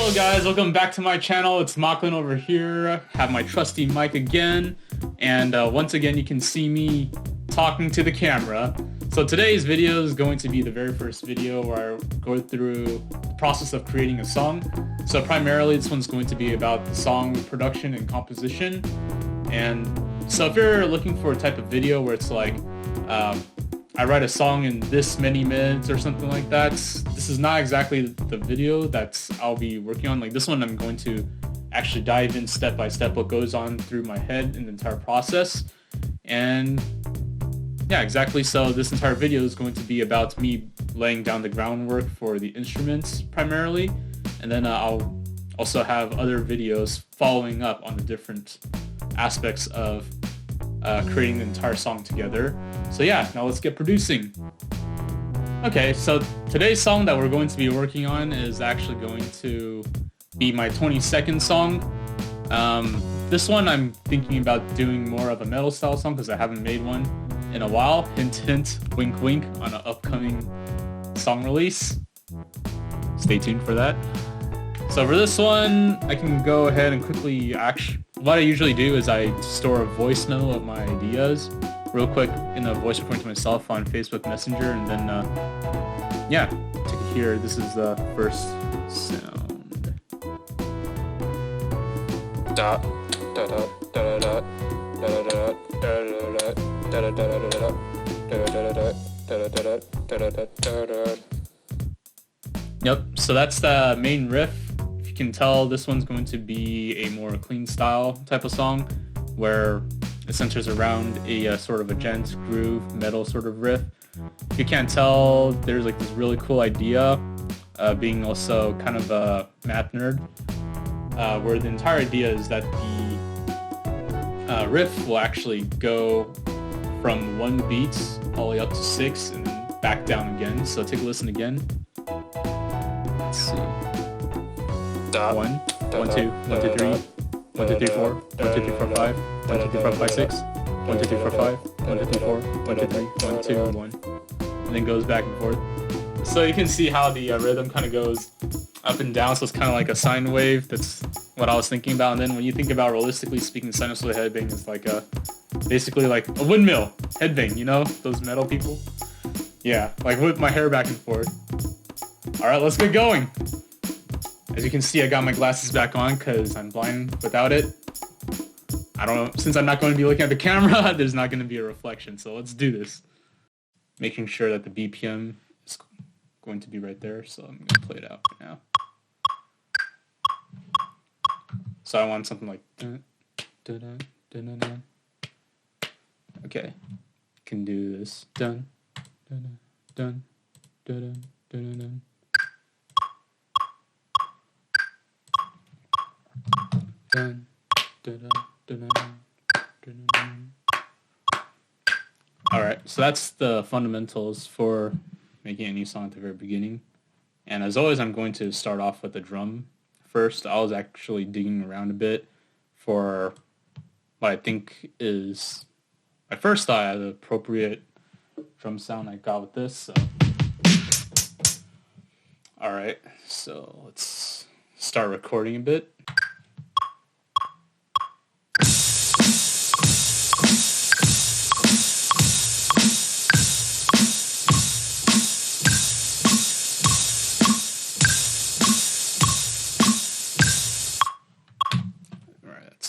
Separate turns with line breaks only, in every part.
Hello guys, welcome back to my channel. It's Macklin over here. Have my trusty mic again, and once again you can see me talking to the camera. So today's video is going to be the very first video where I go through the process of creating a song. So primarily this one's going to be about the song production and composition. And so if you're looking for a type of video where it's like I write a song in this many minutes or something like that, this is not exactly the video that I'll be working on. Like this one, I'm going to actually dive in step by step what goes on through my head in the entire process. And yeah, exactly. So this entire video is going to be about me laying down the groundwork for the instruments primarily. And then I'll also have other videos following up on the different aspects of creating the entire song together. So yeah, now let's get producing. Okay, so today's song that we're going to be working on is actually going to be my 22nd song. This one I'm thinking about doing more of a metal style song because I haven't made one in a while. Hint hint, wink wink, on an upcoming song release. Stay tuned for that. So for this one, I can go ahead and quickly what I usually do is I store a voice memo of my ideas real quick in a voice recording to myself on Facebook Messenger, and then yeah, take it here. This is the first sound. Yep, so that's the main riff. If you can tell, this one's going to be a more clean style type of song where it centers around a sort of a gent groove metal sort of riff. If you can't tell, there's like this really cool idea, being also kind of a math nerd, where the entire idea is that the riff will actually go from 1 beat all the way up to 6 and then back down again. So take a listen again. Let's see. 1, 1, 2, 1, 2, 3, 1, 2, 3, 4, 1, 2, 3, 4, 5, 1, 2, 3, 4, 5, 6, 1, 2, 3, 4, 5, 1, 2, 3, 4, 1, 2, 3, 1, 2, 1, and then goes back and forth. So you can see how the rhythm kind of goes up and down, so it's kind of like a sine wave. That's what I was thinking about. And then when you think about realistically speaking, sinusoidal headbang is like basically like a windmill headbang, you know, those metal people? Yeah, like whip my hair back and forth. Alright, let's get going. As you can see, I got my glasses back on because I'm blind without it. I don't know, since I'm not going to be looking at the camera, there's not going to be a reflection, so let's do this. Making sure that the BPM is going to be right there, so I'm going to play it out right now. So I want something like... Okay, can do this. Dun, dun, dun, dun, dun, dun. Dun, dun, dun, dun, dun, dun. Alright, so that's the fundamentals for making a new song at the very beginning. And as always, I'm going to start off with the drum first. I was actually digging around a bit for what I think is my first thought of the appropriate drum sound I got with this. So. Alright, so let's start recording a bit.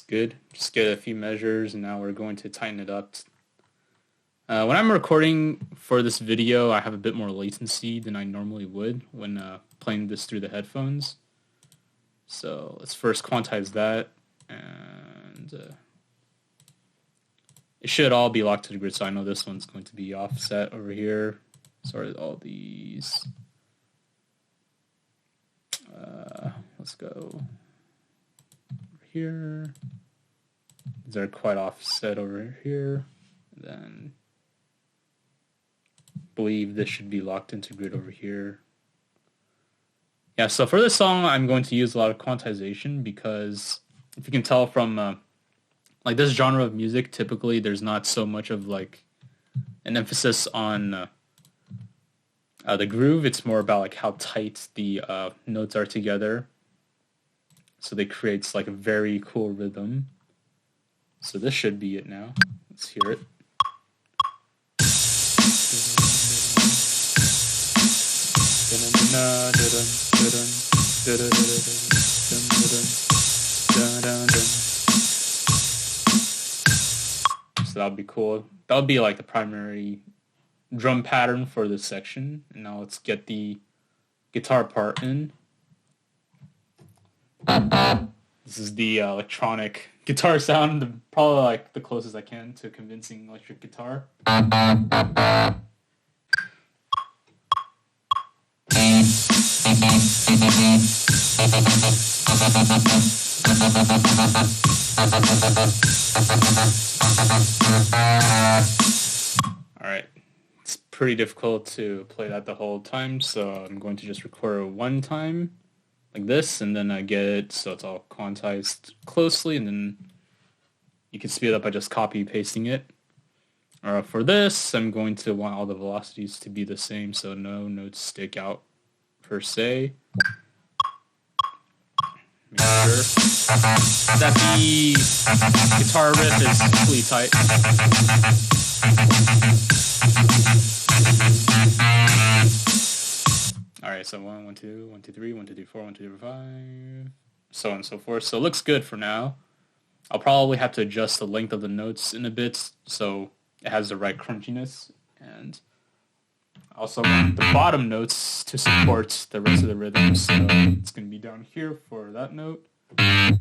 Good. Just get a few measures, and now we're going to tighten it up. When I'm recording for this video, I have a bit more latency than I normally would when playing this through the headphones. So let's first quantize that, and it should all be locked to the grid. So I know this one's going to be offset over here. Sorry, all these. Let's go here. These are quite offset over here. Then I believe this should be locked into grid over here. Yeah, so for this song, I'm going to use a lot of quantization because if you can tell from like this genre of music, typically there's not so much of like an emphasis on the groove. It's more about like how tight the notes are together. So they creates like a very cool rhythm. So this should be it now. Let's hear it. So that would be cool. That would be like the primary drum pattern for this section. And now let's get the guitar part in. This is the electronic guitar sound, probably like the closest I can to convincing electric guitar. Alright, it's pretty difficult to play that the whole time, so I'm going to just record one time like this, and then I get it so it's all quantized closely, and then you can speed it up by just copy pasting it. For this, I'm going to want all the velocities to be the same, so no notes stick out per se. Make sure that the guitar riff is equally tight. Alright, so 1, 1, 2, 1, 2, 3, 1, 2, 3, 4, 1, 2, 3, 5, so on and so forth. So it looks good for now. I'll probably have to adjust the length of the notes in a bit so it has the right crunchiness, and I also want the bottom notes to support the rest of the rhythm, so it's going to be down here for that note. Those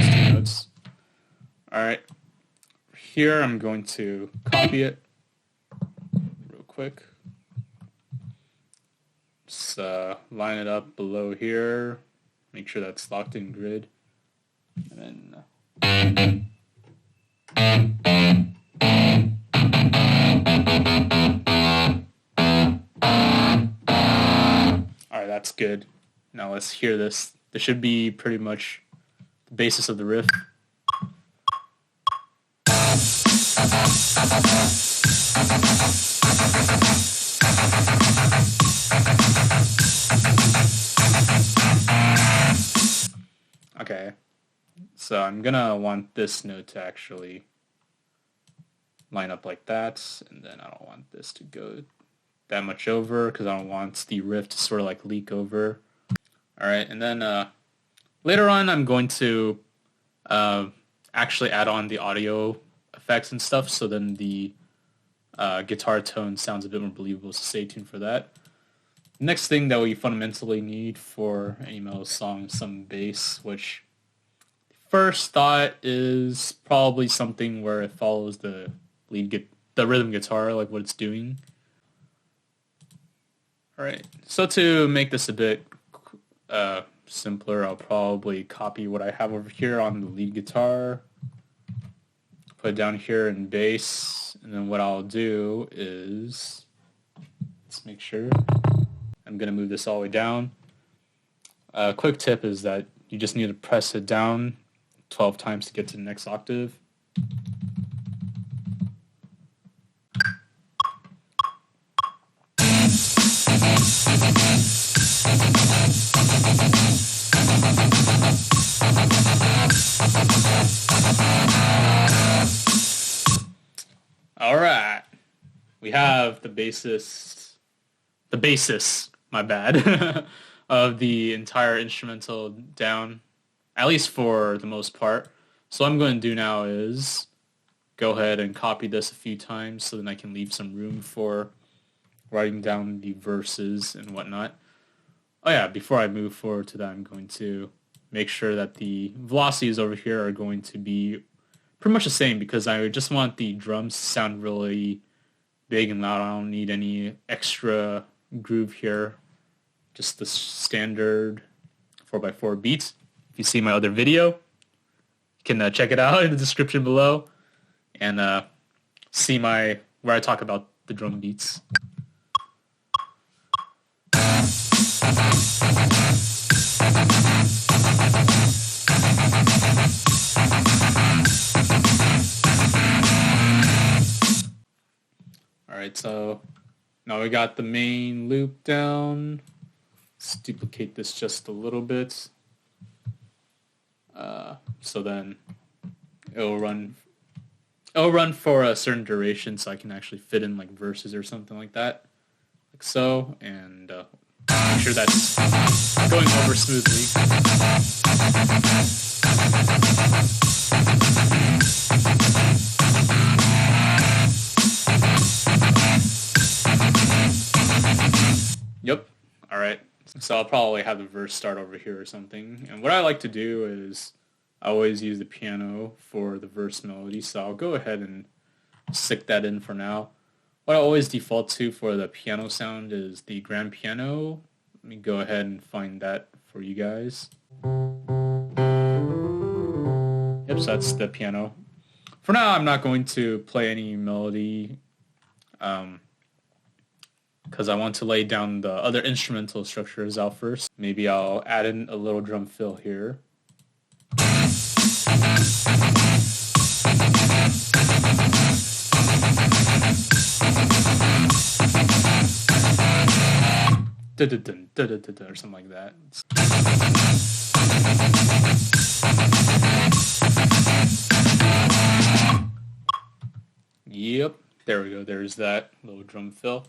two notes. Alright, here I'm going to copy it real quick. Just line it up below here, make sure that's locked in grid, and then alright, that's good. Now let's hear this. This should be pretty much the basis of the riff. Okay, so I'm gonna want this note to actually line up like that, and then I don't want this to go that much over because I don't want the riff to sort of like leak over. Alright, and then later on I'm going to actually add on the audio effects and stuff, so then the guitar tone sounds a bit more believable, so stay tuned for that. Next thing that we fundamentally need for any metal song is some bass, which first thought is probably something where it follows the rhythm guitar, like what it's doing. Alright, so to make this a bit simpler, I'll probably copy what I have over here on the lead guitar, put it down here in bass, and then what I'll do is, let's make sure, I'm going to move this all the way down. A quick tip is that you just need to press it down 12 times to get to the next octave. Alright, we have the basis, my bad, of the entire instrumental down, at least for the most part. So what I'm going to do now is go ahead and copy this a few times so then I can leave some room for writing down the verses and whatnot. Oh yeah, before I move forward to that, I'm going to make sure that the velocities over here are going to be pretty much the same because I just want the drums to sound really big and loud. I don't need any extra groove here. Just the standard 4x4 beats. If you see my other video, you can check it out in the description below and see where I talk about the drum beats. Alright, so now we got the main loop down. Let's duplicate this just a little bit. So then it'll run for a certain duration, so I can actually fit in like verses or something like that, like so, and make sure that's going over smoothly. Yep. All right. So I'll probably have the verse start over here or something. And what I like to do is I always use the piano for the verse melody. So I'll go ahead and stick that in for now. What I always default to for the piano sound is the grand piano. Let me go ahead and find that for you guys. Yep, so that's the piano. For now, I'm not going to play any melody because I want to lay down the other instrumental structures out first. Maybe I'll add in a little drum fill here. Or something like that. Yep, there we go. There's that little drum fill.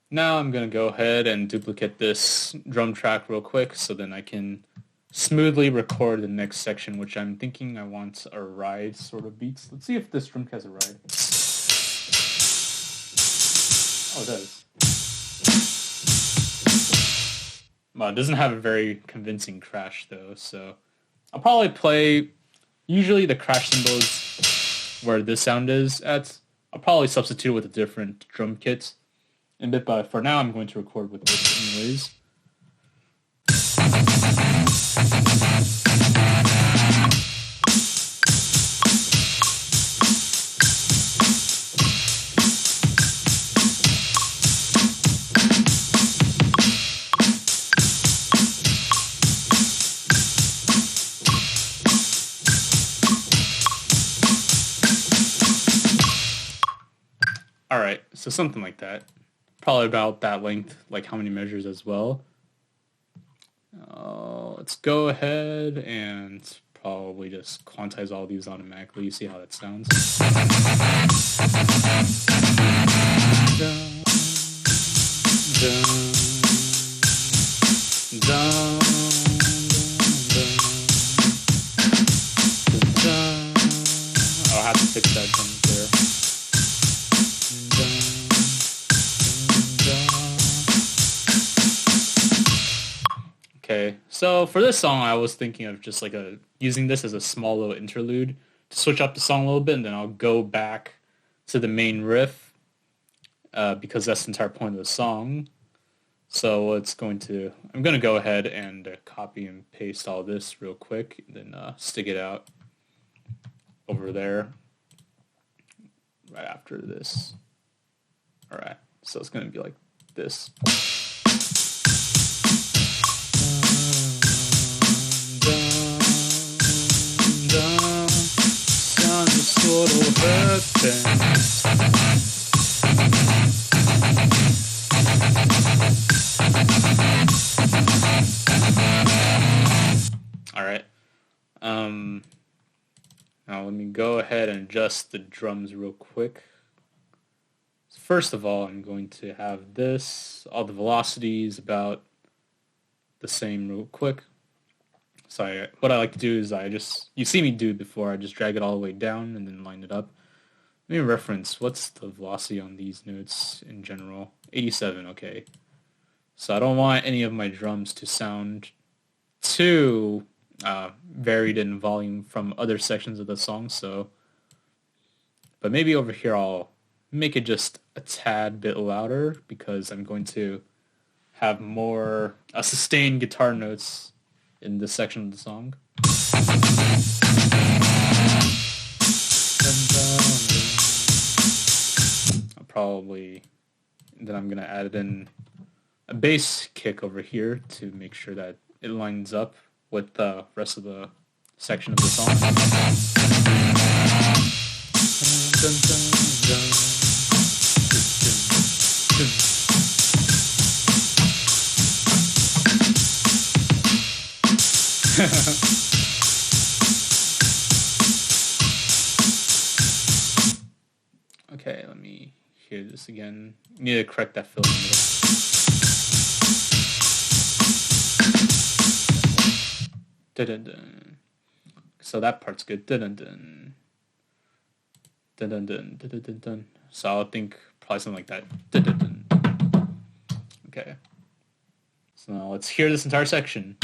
Now I'm going to go ahead and duplicate this drum track real quick so then I can smoothly record the next section, which I'm thinking I want a ride sort of beats. Let's see if this drum has a ride. Oh, it does. Well, it doesn't have a very convincing crash though, so I'll probably play usually the crash cymbals where this sound is at. I'll probably substitute with a different drum kit in a bit, but for now I'm going to record with this anyways. Alright, so something like that. Probably about that length, like how many measures as well. Let's go ahead and probably just quantize all these automatically. You see how that sounds. Dun, dun, dun, dun, dun, dun. I'll have to fix that drum there. Okay, so for this song, I was thinking of just like using this as a small little interlude to switch up the song a little bit, and then I'll go back to the main riff because that's the entire point of the song. So I'm going to go ahead and copy and paste all this real quick, and then stick it out over there right after this. All right, so it's going to be like this. All right. Now let me go ahead and adjust the drums real quick. First of all, I'm going to have all the velocities about the same real quick. So what I like to do is you see me do it before, I just drag it all the way down and then line it up. Let me reference, what's the velocity on these notes in general? 87, okay. So I don't want any of my drums to sound too varied in volume from other sections of the song, but maybe over here I'll make it just a tad bit louder because I'm going to have more sustained guitar notes in this section of the song. Then I'm going to add in a bass kick over here to make sure that it lines up with the rest of the section of the song. Okay, let me hear this again. Need to correct that fill in the middle. Dun-dun-dun. So that part's good. Dun-dun-dun. Dun-dun-dun. Dun-dun-dun. So I'll think probably something like that. Dun-dun-dun. Okay. So now let's hear this entire section.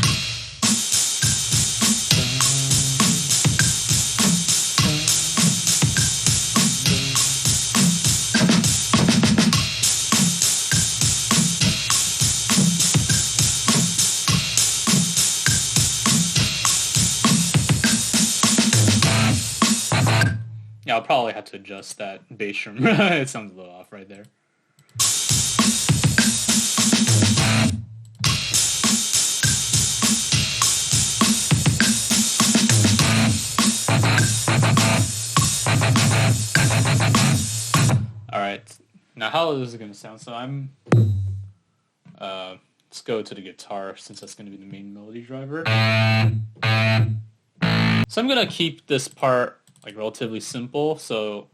Yeah, I'll probably have to adjust that bass drum. It sounds a little off right there. Alright, now how is this going to sound? So let's go to the guitar since that's going to be the main melody driver. So I'm going to keep this part like relatively simple, so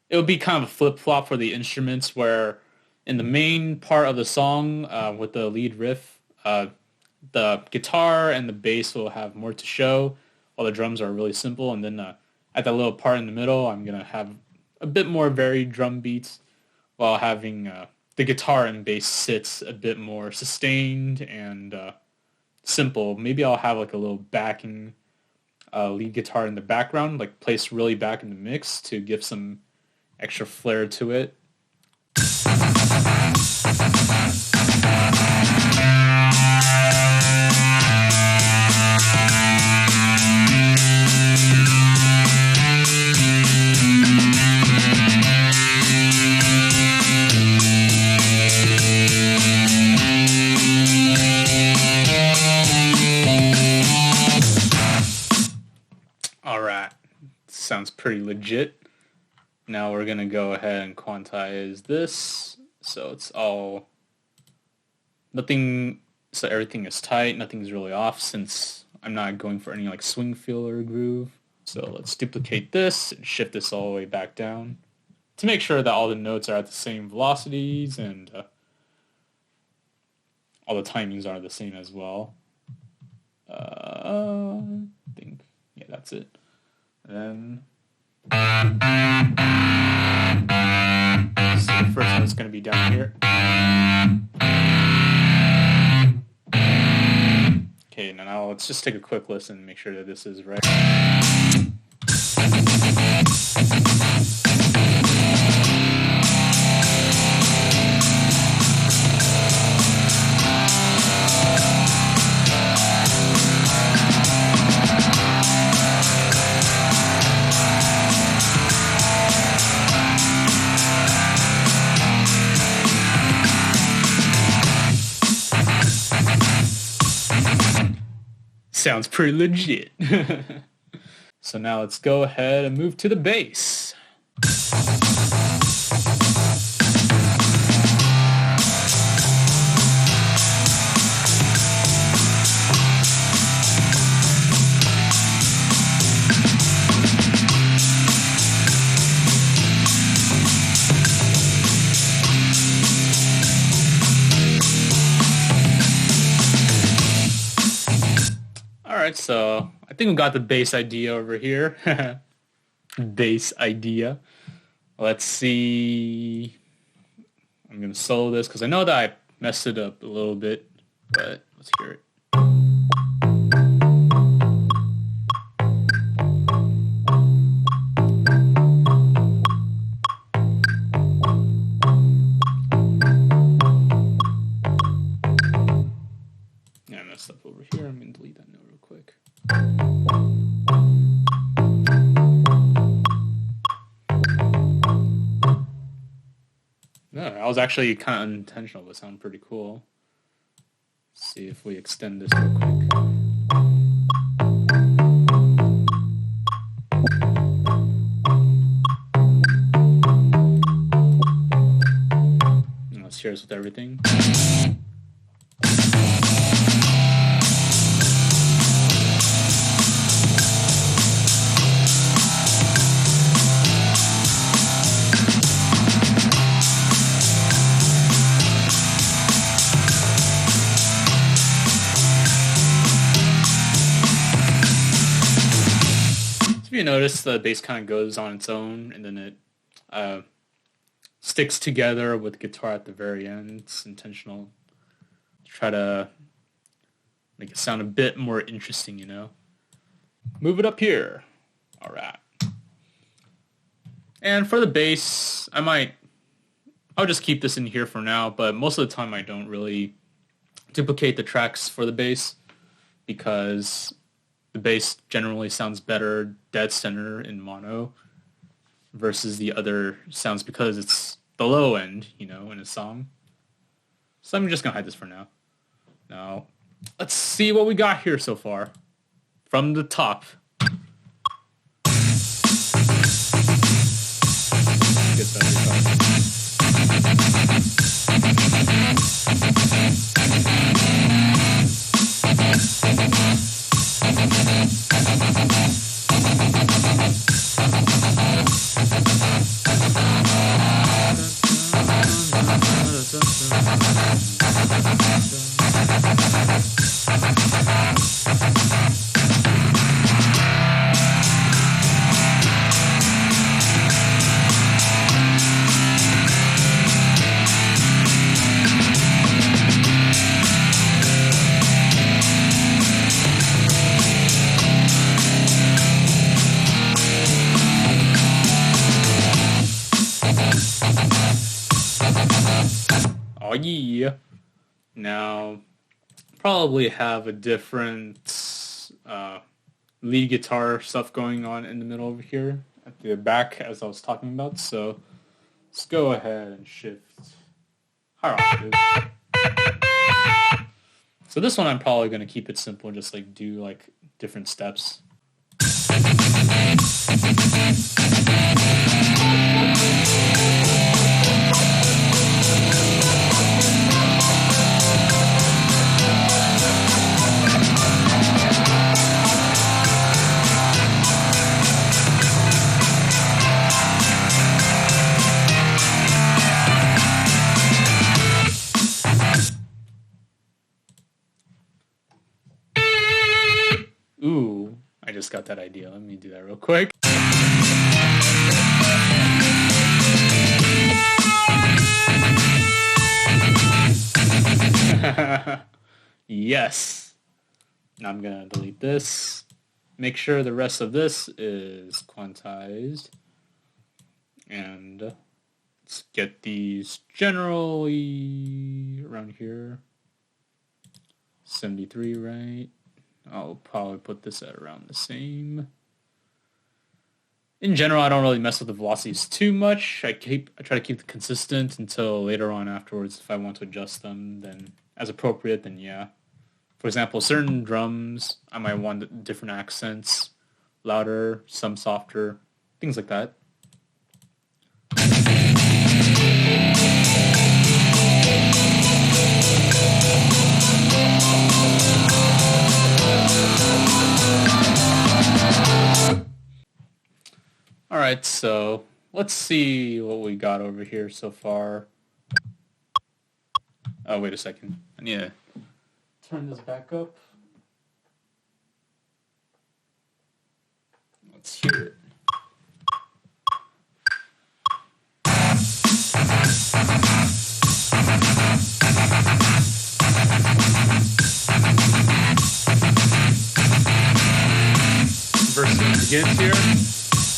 it would be kind of a flip-flop for the instruments where in the main part of the song with the lead riff, the guitar and the bass will have more to show while the drums are really simple, and then at that little part in the middle I'm going to have a bit more varied drum beats while having the guitar and bass sits a bit more sustained and simple. Maybe I'll have like a little backing lead guitar in the background, like placed really back in the mix to give some extra flair to it. Alright, sounds pretty legit. Now we're gonna go ahead and quantize this, so it's all nothing, so everything is tight, nothing's really off since I'm not going for any like swing feel or groove. So let's duplicate this and shift this all the way back down to make sure that all the notes are at the same velocities and all the timings are the same as well. I think, yeah, that's it. And so the first note's going to be down here. Okay, now let's just take a quick listen and make sure that this is right. Sounds pretty legit. So now let's go ahead and move to the bass. Alright, so I think we got the bass idea over here. Bass idea. Let's see. I'm going to solo this because I know that I messed it up a little bit, but let's hear it. Yeah, I messed up over here. I'm going to delete that note real quick. No, that was actually kind of unintentional, but sounded pretty cool. Let's see if we extend this real quick. And let's hear this with everything. you notice the bass kind of goes on its own and then it sticks together with guitar at the very end. It's intentional to try to make it sound a bit more interesting, you know. Move it up here. All right. And for the bass, I'll just keep this in here for now, but most of the time I don't really duplicate the tracks for the bass because the bass generally sounds better dead center in mono versus the other sounds because it's the low end, you know, in a song. So I'm just going to hide this for now. Now, let's see what we got here so far from the top. Get that guitar. Oh yeah. Now, probably have a different lead guitar stuff going on in the middle over here at the back as I was talking about. So let's go ahead and shift higher octave. So this one I'm probably going to keep it simple and just like do like different steps. Ooh, I just got that idea. Let me do that real quick. Yes. Now I'm going to delete this. Make sure the rest of this is quantized. And let's get these generally around here. 73, right? I'll probably put this at around the same. In general, I don't really mess with the velocities too much. I try to keep it consistent until later on afterwards. If I want to adjust them, then as appropriate, then yeah. For example, certain drums, I might want different accents, louder, some softer, things like that. Alright, so let's see what we got over here so far. Oh, wait a second. I need to turn this back up. Let's hear it. Verse begins here.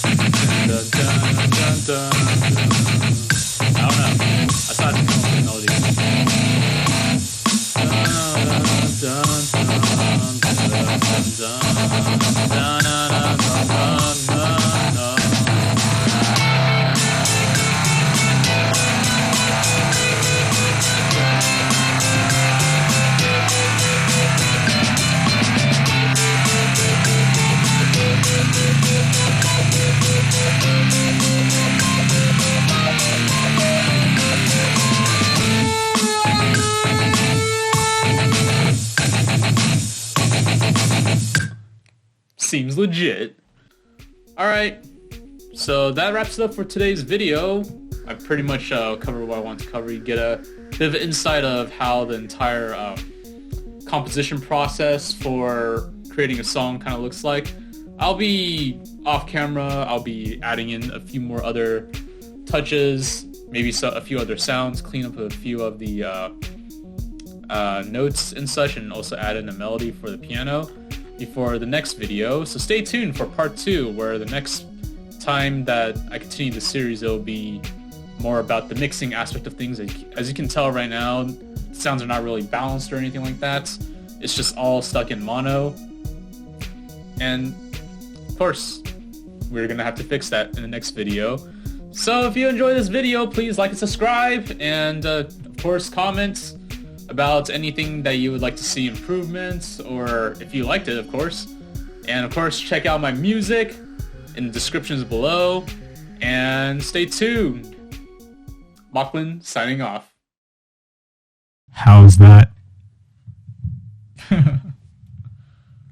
Dun, dun, dun, dun, dun. I don't know. I thought it was a melody. Seems legit. Alright, so that wraps it up for today's video. I pretty much covered what I want to cover. You get a bit of insight of how the entire composition process for creating a song kind of looks like. I'll be off camera. I'll be adding in a few more other touches, maybe a few other sounds, clean up a few of the notes and such, and also add in a melody for the piano before the next video. So stay tuned for part 2, where the next time that I continue the series, it'll be more about the mixing aspect of things. As you can tell right now, the sounds are not really balanced or anything like that. It's just all stuck in mono. And of course, we're gonna have to fix that in the next video. So if you enjoyed this video, please like and subscribe, and of course comment about anything that you would like to see improvements, or if you liked it, of course. And of course, check out my music in the descriptions below, and stay tuned. Lachlan signing off.
How's that?